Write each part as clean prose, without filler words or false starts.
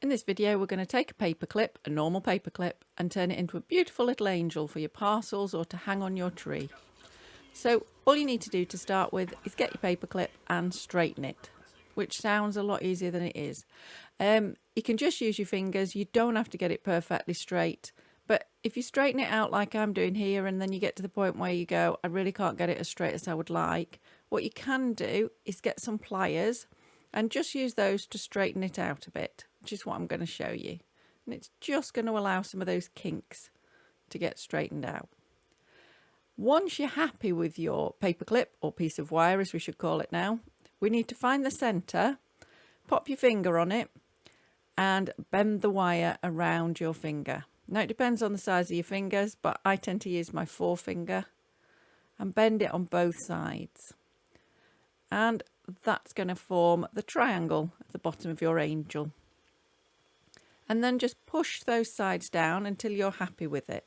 In this video, we're going to take a paperclip, a normal paperclip, and turn it into a beautiful little angel for your parcels or to hang on your tree. So all you need to do to start with is get your paperclip and straighten it, which sounds a lot easier than it is. You can just use your fingers. You don't have to get it perfectly straight. But if you straighten it out like I'm doing here, and then you get to the point where you go, I really can't get it as straight as I would like, what you can do is get some pliers and just use those to straighten it out a bit, which is what I'm going to show you. And it's just going to allow some of those kinks to get straightened out. Once you're happy with your paperclip, or piece of wire as we should call it now, we need to find the centre, pop your finger on it and bend the wire around your finger. Now it depends on the size of your fingers, but I tend to use my forefinger and bend it on both sides. And that's going to form the triangle at the bottom of your angel. And then just push those sides down until you're happy with it.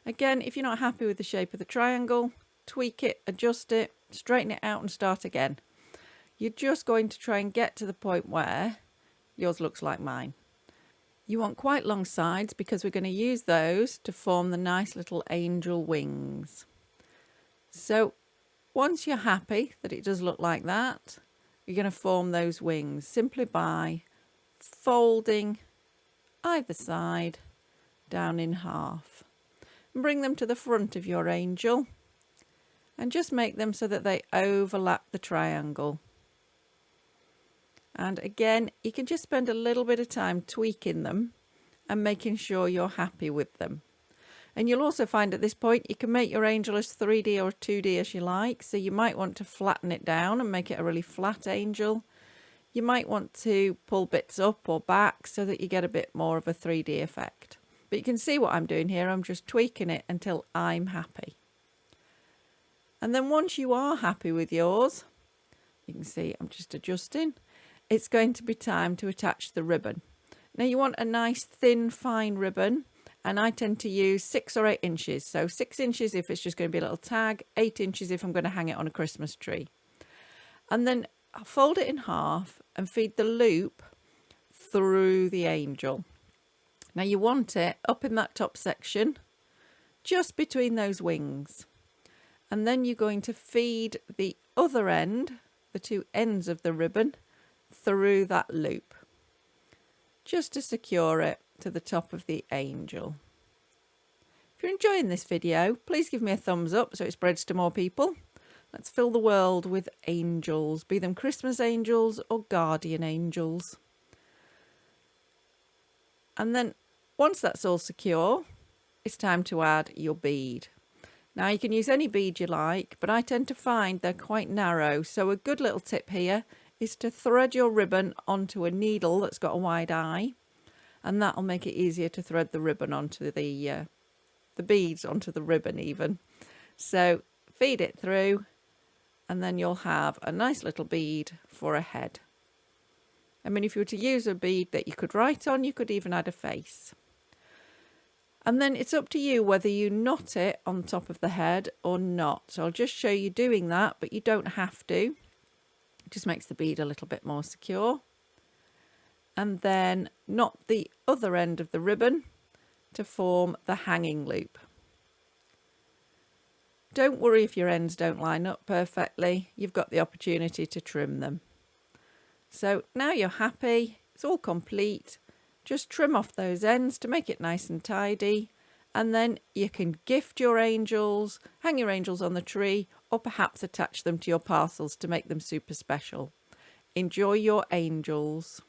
Again, if you're not happy with the shape of the triangle, tweak it, adjust it, straighten it out and start again. You're just going to try and get to the point where yours looks like mine. You want quite long sides because we're going to use those to form the nice little angel wings. So once you're happy that it does look like that, you're going to form those wings simply by folding either side down in half. And bring them to the front of your angel and just make them so that they overlap the triangle. And again, you can just spend a little bit of time tweaking them and making sure you're happy with them. And you'll also find at this point you can make your angel as 3D or 2D as you like. So you might want to flatten it down and make it a really flat angel. You might want to pull bits up or back so that you get a bit more of a 3D effect. But you can see what I'm doing here. I'm just tweaking it until I'm happy. And then once you are happy with yours, you can see I'm just adjusting. It's going to be time to attach the ribbon. Now you want a nice thin fine ribbon, and I tend to use 6 or 8 inches. So 6 inches if it's just going to be a little tag, 8 inches if I'm going to hang it on a Christmas tree. And then I'll fold it in half and feed the loop through the angel. Now you want it up in that top section, just between those wings. And then you're going to feed the other end, the 2 ends of the ribbon, through that loop, just to secure it to the top of the angel. If you're enjoying this video, please give me a thumbs up so it spreads to more people. Let's fill the world with angels, be them Christmas angels or guardian angels. And then once that's all secure, it's time to add your bead. Now you can use any bead you like, but I tend to find they're quite narrow. So a good little tip here is to thread your ribbon onto a needle that's got a wide eye, and that'll make it easier to thread the ribbon onto the beads onto the ribbon even. So feed it through, and then you'll have a nice little bead for a head. I mean, if you were to use a bead that you could write on, you could even add a face. And then it's up to you whether you knot it on top of the head or not. So I'll just show you doing that, but you don't have to. It just makes the bead a little bit more secure. And then knot the other end of the ribbon to form the hanging loop. Don't worry if your ends don't line up perfectly. You've got the opportunity to trim them. So now you're happy, it's all complete. Just trim off those ends to make it nice and tidy, and then you can gift your angels, hang your angels on the tree, or perhaps attach them to your parcels to make them super special. Enjoy your angels.